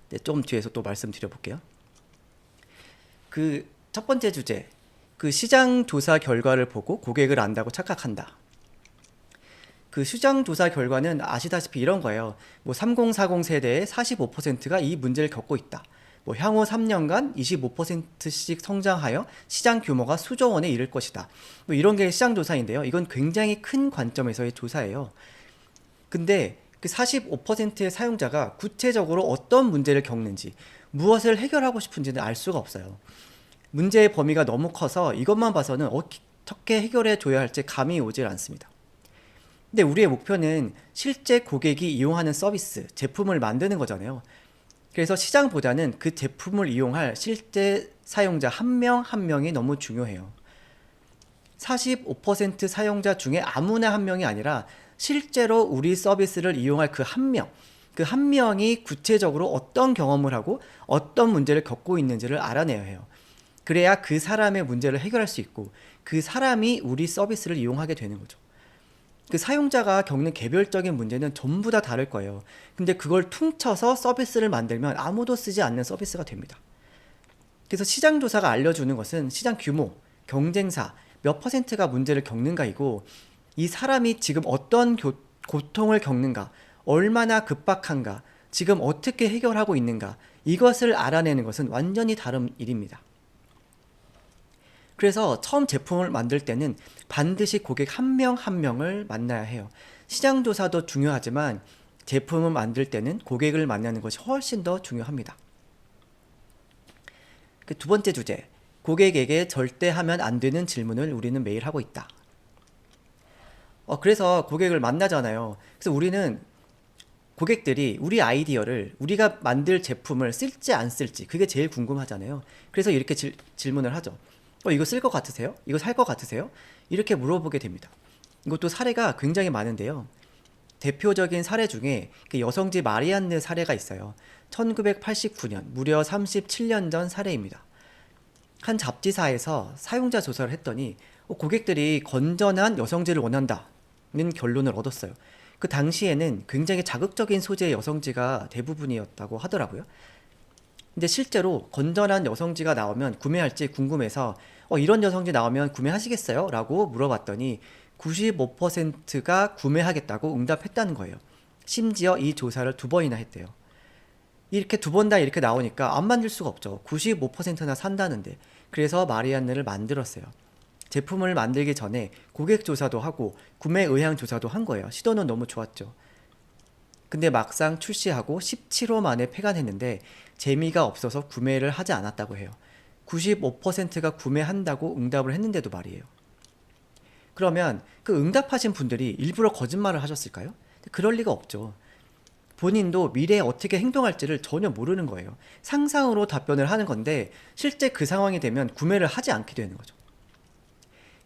네, 좀 뒤에서 또 말씀드려볼게요. 그 첫 번째 주제, 그 시장 조사 결과를 보고 고객을 안다고 착각한다. 그 시장 조사 결과는 아시다시피 이런 거예요. 뭐 3040 세대의 45%가 이 문제를 겪고 있다. 뭐 향후 3년간 25%씩 성장하여 시장 규모가 수조 원에 이를 것이다. 뭐 이런 게 시장 조사인데요. 이건 굉장히 큰 관점에서의 조사예요. 근데 그 45%의 사용자가 구체적으로 어떤 문제를 겪는지, 무엇을 해결하고 싶은지는 알 수가 없어요. 문제의 범위가 너무 커서 이것만 봐서는 어떻게 해결해 줘야 할지 감이 오질 않습니다. 근데 우리의 목표는 실제 고객이 이용하는 서비스, 제품을 만드는 거잖아요. 그래서 시장보다는 그 제품을 이용할 실제 사용자 한 명 한 명이 너무 중요해요. 45% 사용자 중에 아무나 한 명이 아니라 실제로 우리 서비스를 이용할 그 한 명, 그 한 명이 구체적으로 어떤 경험을 하고 어떤 문제를 겪고 있는지를 알아내야 해요. 그래야 그 사람의 문제를 해결할 수 있고 그 사람이 우리 서비스를 이용하게 되는 거죠. 그 사용자가 겪는 개별적인 문제는 전부 다 다를 거예요. 근데 그걸 퉁쳐서 서비스를 만들면 아무도 쓰지 않는 서비스가 됩니다. 그래서 시장 조사가 알려주는 것은 시장 규모, 경쟁사, 몇 퍼센트가 문제를 겪는가이고, 이 사람이 지금 어떤 고통을 겪는가, 얼마나 급박한가, 지금 어떻게 해결하고 있는가, 이것을 알아내는 것은 완전히 다른 일입니다. 그래서 처음 제품을 만들 때는 반드시 고객 한 명 한 명을 만나야 해요. 시장 조사도 중요하지만 제품을 만들 때는 고객을 만나는 것이 훨씬 더 중요합니다. 그 두 번째 주제, 고객에게 절대 하면 안 되는 질문을 우리는 매일 하고 있다. 그래서 고객을 만나잖아요. 그래서 우리는 고객들이 우리 아이디어를, 우리가 만들 제품을 쓸지 안 쓸지, 그게 제일 궁금하잖아요. 그래서 이렇게 질문을 하죠. 이거 쓸 것 같으세요? 이거 살 것 같으세요? 이렇게 물어보게 됩니다. 이것도 사례가 굉장히 많은데요. 대표적인 사례 중에 그 여성지 마리안느 사례가 있어요. 1989년, 무려 37년 전 사례입니다. 한 잡지사에서 사용자 조사를 했더니 고객들이 건전한 여성지를 원한다는 결론을 얻었어요. 그 당시에는 굉장히 자극적인 소재의 여성지가 대부분이었다고 하더라고요. 근데 실제로 건전한 여성지가 나오면 구매할지 궁금해서 이런 여성지 나오면 구매하시겠어요? 라고 물어봤더니 95%가 구매하겠다고 응답했다는 거예요. 심지어 이 조사를 두 번이나 했대요. 이렇게 두 번 다 이렇게 나오니까 안 만들 수가 없죠. 95%나 산다는데. 그래서 마리안느를 만들었어요. 제품을 만들기 전에 고객 조사도 하고 구매 의향 조사도 한 거예요. 시도는 너무 좋았죠. 근데 막상 출시하고 17호 만에 폐간했는데 재미가 없어서 구매를 하지 않았다고 해요. 95%가 구매한다고 응답을 했는데도 말이에요. 그러면 그 응답하신 분들이 일부러 거짓말을 하셨을까요? 그럴 리가 없죠. 본인도 미래에 어떻게 행동할지를 전혀 모르는 거예요. 상상으로 답변을 하는 건데 실제 그 상황이 되면 구매를 하지 않게 되는 거죠.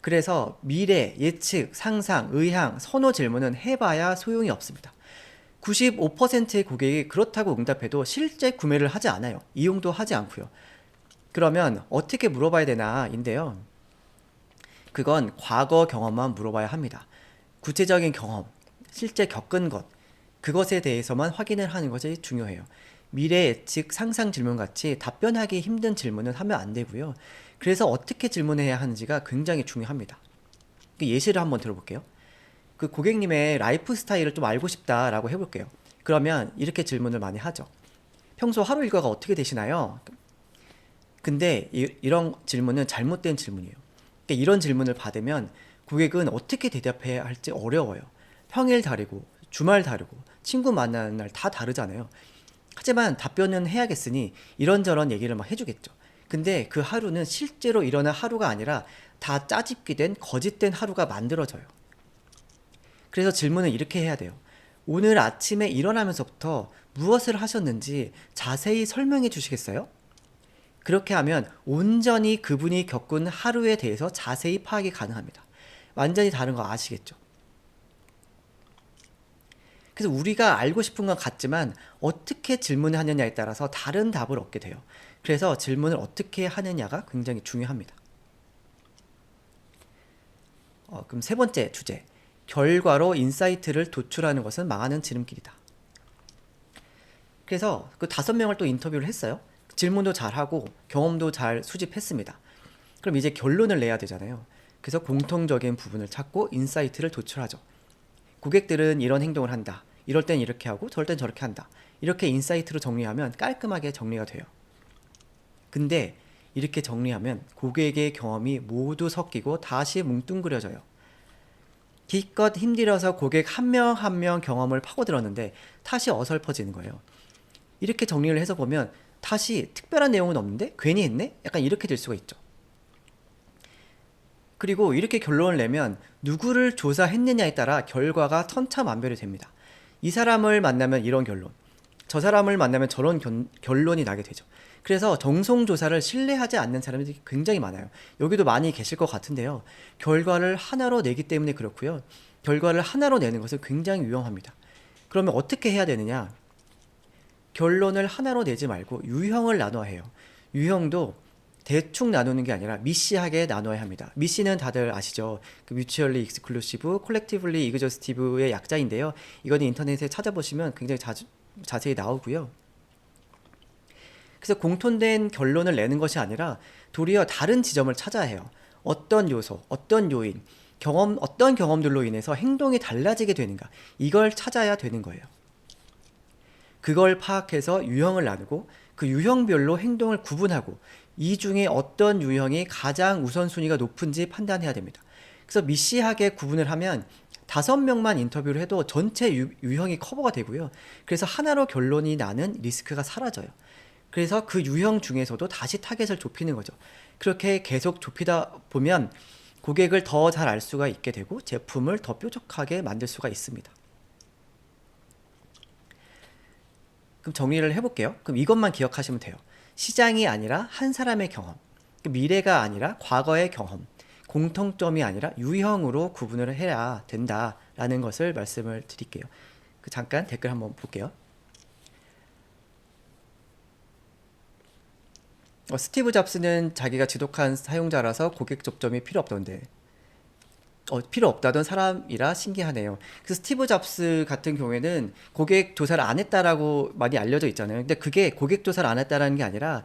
그래서 미래, 예측, 상상, 의향, 선호 질문은 해봐야 소용이 없습니다. 95%의 고객이 그렇다고 응답해도 실제 구매를 하지 않아요. 이용도 하지 않고요. 그러면 어떻게 물어봐야 되나인데요. 그건 과거 경험만 물어봐야 합니다. 구체적인 경험, 실제 겪은 것, 그것에 대해서만 확인을 하는 것이 중요해요. 미래 예측, 상상 질문 같이 답변하기 힘든 질문은 하면 안 되고요. 그래서 어떻게 질문해야 하는지가 굉장히 중요합니다. 그 예시를 한번 들어볼게요. 그 고객님의 라이프 스타일을 좀 알고 싶다라고 해볼게요. 그러면 이렇게 질문을 많이 하죠. 평소 하루 일과가 어떻게 되시나요? 근데 이런 질문은 잘못된 질문이에요. 그러니까 이런 질문을 받으면 고객은 어떻게 대답해야 할지 어려워요. 평일 다르고 주말 다르고 친구 만나는 날 다 다르잖아요. 하지만 답변은 해야겠으니 이런저런 얘기를 막 해주겠죠. 근데 그 하루는 실제로 일어난 하루가 아니라 다 짜집기 된 거짓된 하루가 만들어져요. 그래서 질문은 이렇게 해야 돼요. 오늘 아침에 일어나면서부터 무엇을 하셨는지 자세히 설명해 주시겠어요? 그렇게 하면 온전히 그분이 겪은 하루에 대해서 자세히 파악이 가능합니다. 완전히 다른 거 아시겠죠? 그래서 우리가 알고 싶은 건 같지만 어떻게 질문을 하느냐에 따라서 다른 답을 얻게 돼요. 그래서 질문을 어떻게 하느냐가 굉장히 중요합니다. 그럼 세 번째 주제. 결과로 인사이트를 도출하는 것은 망하는 지름길이다. 그래서 그 5명을 또 인터뷰를 했어요. 질문도 잘하고 경험도 잘 수집했습니다. 그럼 이제 결론을 내야 되잖아요. 그래서 공통적인 부분을 찾고 인사이트를 도출하죠. 고객들은 이런 행동을 한다. 이럴 땐 이렇게 하고 저럴 땐 저렇게 한다. 이렇게 인사이트로 정리하면 깔끔하게 정리가 돼요. 근데 이렇게 정리하면 고객의 경험이 모두 섞이고 다시 뭉뚱그려져요. 기껏 힘들어서 고객 한 명 한 명 경험을 파고들었는데 다시 어설퍼지는 거예요. 이렇게 정리를 해서 보면 다시 특별한 내용은 없는데 괜히 했네? 약간 이렇게 될 수가 있죠. 그리고 이렇게 결론을 내면 누구를 조사했느냐에 따라 결과가 천차만별이 됩니다. 이 사람을 만나면 이런 결론, 저 사람을 만나면 저런 결론이 나게 되죠. 그래서 정성조사를 신뢰하지 않는 사람들이 굉장히 많아요. 여기도 많이 계실 것 같은데요. 결과를 하나로 내기 때문에 그렇고요. 결과를 하나로 내는 것은 굉장히 위험합니다. 그러면 어떻게 해야 되느냐? 결론을 하나로 내지 말고 유형을 나눠야 해요. 유형도 대충 나누는 게 아니라 미시하게 나눠야 합니다. 미시는 다들 아시죠? 그 뮤추얼리 익스클루시브, 콜렉티블리 이그저스티브의 약자인데요. 이거는 인터넷에 찾아보시면 굉장히 자세히 나오고요. 그래서 공통된 결론을 내는 것이 아니라 도리어 다른 지점을 찾아야 해요. 어떤 요소, 어떤 요인, 어떤 경험들로 인해서 행동이 달라지게 되는가, 이걸 찾아야 되는 거예요. 그걸 파악해서 유형을 나누고 그 유형별로 행동을 구분하고 이 중에 어떤 유형이 가장 우선순위가 높은지 판단해야 됩니다. 그래서 미시하게 구분을 하면 5명만 인터뷰를 해도 전체 유형이 커버가 되고요. 그래서 하나로 결론이 나는 리스크가 사라져요. 그래서 그 유형 중에서도 다시 타겟을 좁히는 거죠. 그렇게 계속 좁히다 보면 고객을 더 잘 알 수가 있게 되고 제품을 더 뾰족하게 만들 수가 있습니다. 그럼 정리를 해볼게요. 그럼 이것만 기억하시면 돼요. 시장이 아니라 한 사람의 경험, 미래가 아니라 과거의 경험, 공통점이 아니라 유형으로 구분을 해야 된다라는 것을 말씀을 드릴게요. 잠깐 댓글 한번 볼게요. 스티브 잡스는 자기가 지독한 사용자라서 고객 접점이 필요 없던데 필요 없다던 사람이라 신기하네요. 그래서 스티브 잡스 같은 경우에는 고객 조사를 안 했다라고 많이 알려져 있잖아요. 근데 그게 고객 조사를 안 했다라는 게 아니라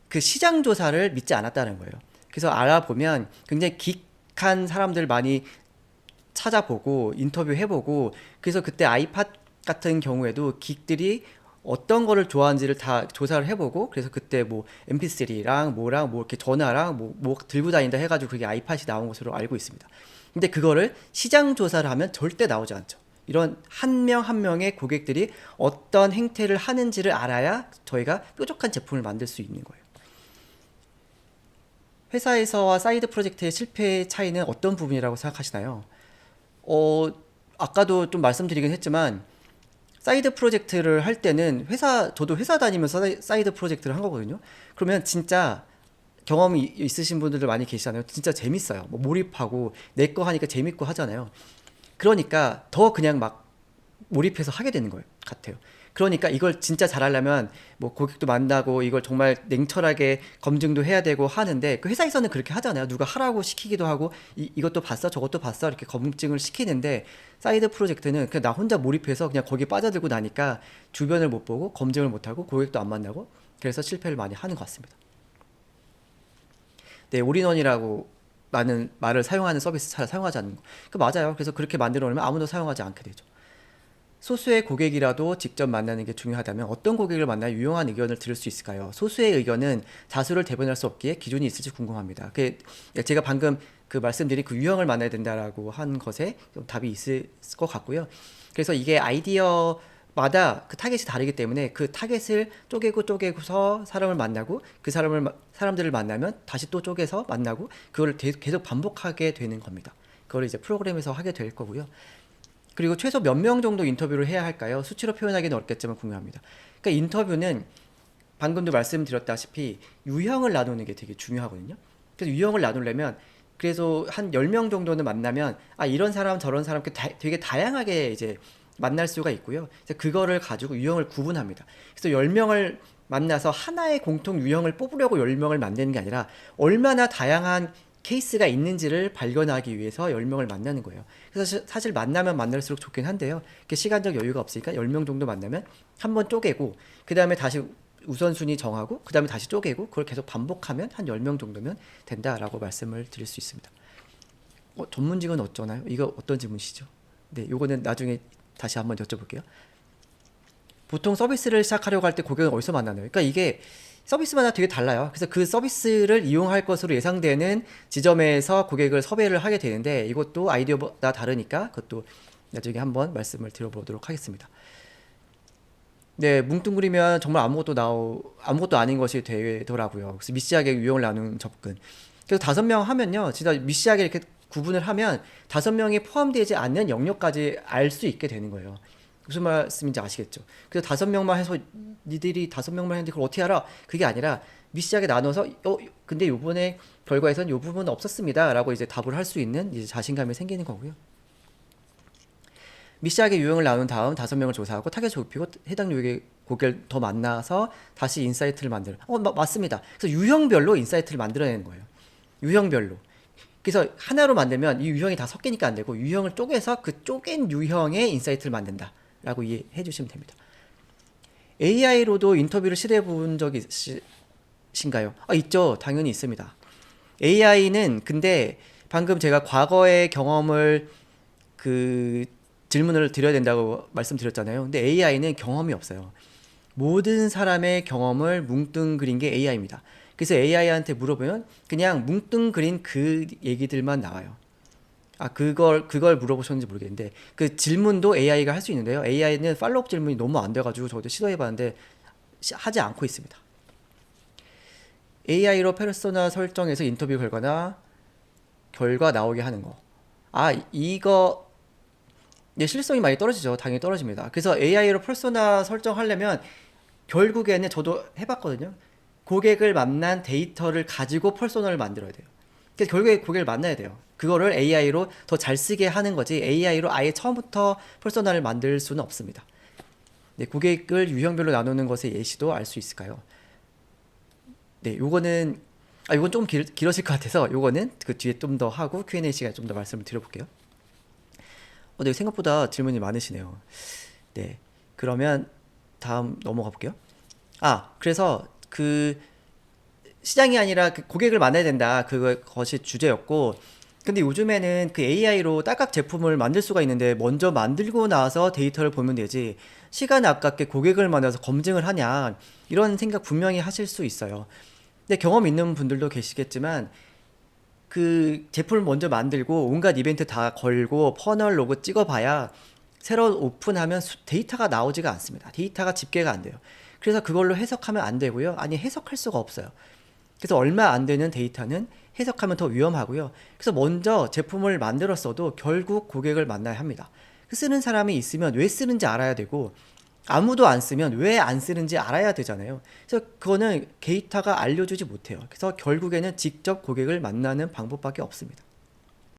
그 시장 조사를 믿지 않았다는 거예요. 그래서 알아보면 굉장히 기익한 사람들 많이 찾아보고 인터뷰 해보고 그래서 그때 아이팟 같은 경우에도 기익들이 어떤 거를 좋아하는지를 다 조사를 해보고 그래서 그때 뭐 mp3랑 뭐랑 뭐 이렇게 전화랑 뭐 들고 다닌다 해가지고 그게 아이팟이 나온 것으로 알고 있습니다. 근데 그거를 시장 조사를 하면 절대 나오지 않죠. 이런 한 명 한 명의 고객들이 어떤 행태를 하는지를 알아야 저희가 뾰족한 제품을 만들 수 있는 거예요. 회사에서와 사이드 프로젝트의 실패의 차이는 어떤 부분이라고 생각하시나요? 아까도 좀 말씀드리긴 했지만 사이드 프로젝트를 할 때는 저도 회사 다니면서 사이드 프로젝트를 한 거거든요. 그러면 진짜 경험이 있으신 분들도 많이 계시잖아요. 진짜 재밌어요. 뭐 몰입하고 내 거 하니까 재밌고 하잖아요. 그러니까 더 그냥 막 몰입해서 하게 되는 거예요. 같아요. 그러니까 이걸 진짜 잘하려면 뭐 고객도 만나고 이걸 정말 냉철하게 검증도 해야 되고 하는데 그 회사에서는 그렇게 하잖아요. 누가 하라고 시키기도 하고 이것도 봤어 저것도 봤어 이렇게 검증을 시키는데 사이드 프로젝트는 그냥 나 혼자 몰입해서 그냥 거기 빠져들고 나니까 주변을 못 보고 검증을 못 하고 고객도 안 만나고 그래서 실패를 많이 하는 것 같습니다. 네, 올인원이라고 많은 말을 사용하는 서비스 잘 사용하지 않는 거. 맞아요. 그래서 그렇게 만들어 놓으면 아무도 사용하지 않게 되죠. 소수의 고객이라도 직접 만나는 게 중요하다면 어떤 고객을 만나야 유용한 의견을 들을 수 있을까요? 소수의 의견은 다수를 대변할 수 없기에 기준이 있을지 궁금합니다. 제가 방금 그 말씀드린 그 유형을 만나야 된다라고 한 것에 좀 답이 있을 것 같고요. 그래서 이게 아이디어마다 그 타겟이 다르기 때문에 그 타겟을 쪼개고서 사람을 만나고 그 사람들을 만나면 다시 또 쪼개서 만나고 그걸 계속 반복하게 되는 겁니다. 그걸 이제 프로그램에서 하게 될 거고요. 그리고 최소 몇 명 정도 인터뷰를 해야 할까요? 수치로 표현하기는 어렵겠지만 궁금합니다. 그러니까 인터뷰는 방금도 말씀드렸다시피 유형을 나누는 게 되게 중요하거든요. 그래서 유형을 나누려면 그래서 한 10명 정도는 만나면 이런 사람 저런 사람 되게 다양하게 이제 만날 수가 있고요. 그래서 그거를 가지고 유형을 구분합니다. 그래서 10명을 만나서 하나의 공통 유형을 뽑으려고 10명을 만드는 게 아니라 얼마나 다양한 케이스가 있는지를 발견하기 위해서 10명을 만나는 거예요. 그래서 사실 만나면 만날수록 좋긴 한데요. 시간적 여유가 없으니까 10명 정도 만나면 한 번 쪼개고 그 다음에 다시 우선순위 정하고 그 다음에 다시 쪼개고 그걸 계속 반복하면 한 10명 정도면 된다라고 말씀을 드릴 수 있습니다. 전문직은 어쩌나요? 이거 어떤 질문이시죠? 네, 요거는 나중에 다시 한번 여쭤볼게요. 보통 서비스를 시작하려고 할 때 고객은 어디서 만나나요? 그러니까 이게 서비스마다 되게 달라요. 그래서 그 서비스를 이용할 것으로 예상되는 지점에서 고객을 섭외를 하게 되는데 이것도 아이디어마다 다르니까 그것도 나중에 한번 말씀을 드려보도록 하겠습니다. 네, 뭉뚱그리면 정말 아무것도 아닌 것이 되더라고요. 그래서 미시하게 유형을 나누는 접근. 그래서 5명 하면요, 진짜 미시하게 이렇게 구분을 하면 5명이 포함되지 않는 영역까지 알 수 있게 되는 거예요. 무슨 말씀인지 아시겠죠? 그래서 5명만 해서 니들이 5명만 했는데 그걸 어떻게 알아? 그게 아니라 미시하게 나눠서 근데 요번에 결과에선 요 부분은 없었습니다 라고 이제 답을 할 수 있는 이제 자신감이 생기는 거고요. 미시하게 유형을 나눈 다음 5명을 조사하고 타겟을 좁히고 해당 유형의 고객을 더 만나서 다시 인사이트를 만들어. 맞습니다. 그래서 유형별로 인사이트를 만들어내는 거예요. 유형별로. 그래서 하나로 만들면 이 유형이 다 섞이니까 안 되고 유형을 쪼개서 그 쪼갠 유형의 인사이트를 만든다 라고 이해해 주시면 됩니다. AI로도 인터뷰를 시도해 본 적이 있으신가요? 있죠. 당연히 있습니다. AI는 근데 방금 제가 과거의 경험을 질문을 드려야 된다고 말씀드렸잖아요. 근데 AI는 경험이 없어요. 모든 사람의 경험을 뭉뚱그린 게 AI입니다. 그래서 AI한테 물어보면 그냥 뭉뚱그린 그 얘기들만 나와요. 그걸 물어보셨는지 모르겠는데 그 질문도 AI가 할 수 있는데요. AI는 팔로업 질문이 너무 안 돼가지고 저도 시도해봤는데 하지 않고 있습니다. AI로 페르소나 설정해서 인터뷰 결과 나오게 하는 거. 이거 실질성이 많이 떨어지죠. 당연히 떨어집니다. 그래서 AI로 퍼소나 설정하려면 결국에는 저도 해봤거든요. 고객을 만난 데이터를 가지고 퍼소나를 만들어야 돼요. 그래서 결국에 고객을 만나야 돼요. 그거를 AI로 더 잘 쓰게 하는 거지 AI로 아예 처음부터 퍼소나를 만들 수는 없습니다. 네, 고객을 유형별로 나누는 것의 예시도 알 수 있을까요? 네, 요건 좀 길어질 것 같아서 요거는 그 뒤에 좀 더 하고 Q&A 시간에 좀 더 말씀을 드려볼게요. 네, 생각보다 질문이 많으시네요. 네, 그러면 다음 넘어가 볼게요. 그래서 시장이 아니라 고객을 만나야 된다. 그것이 주제였고, 근데 요즘에는 AI로 딸깍 제품을 만들 수가 있는데 먼저 만들고 나서 데이터를 보면 되지 시간 아깝게 고객을 만나서 검증을 하냐 이런 생각 분명히 하실 수 있어요. 근데 경험 있는 분들도 계시겠지만 제품을 먼저 만들고 온갖 이벤트 다 걸고 퍼널 로고 찍어봐야 새로 오픈하면 데이터가 나오지가 않습니다. 데이터가 집계가 안 돼요. 그래서 그걸로 해석하면 안 되고요. 해석할 수가 없어요. 그래서 얼마 안 되는 데이터는 해석하면 더 위험하고요. 그래서 먼저 제품을 만들었어도 결국 고객을 만나야 합니다. 쓰는 사람이 있으면 왜 쓰는지 알아야 되고 아무도 안 쓰면 왜 안 쓰는지 알아야 되잖아요. 그래서 그거는 데이터가 알려주지 못해요. 그래서 결국에는 직접 고객을 만나는 방법밖에 없습니다.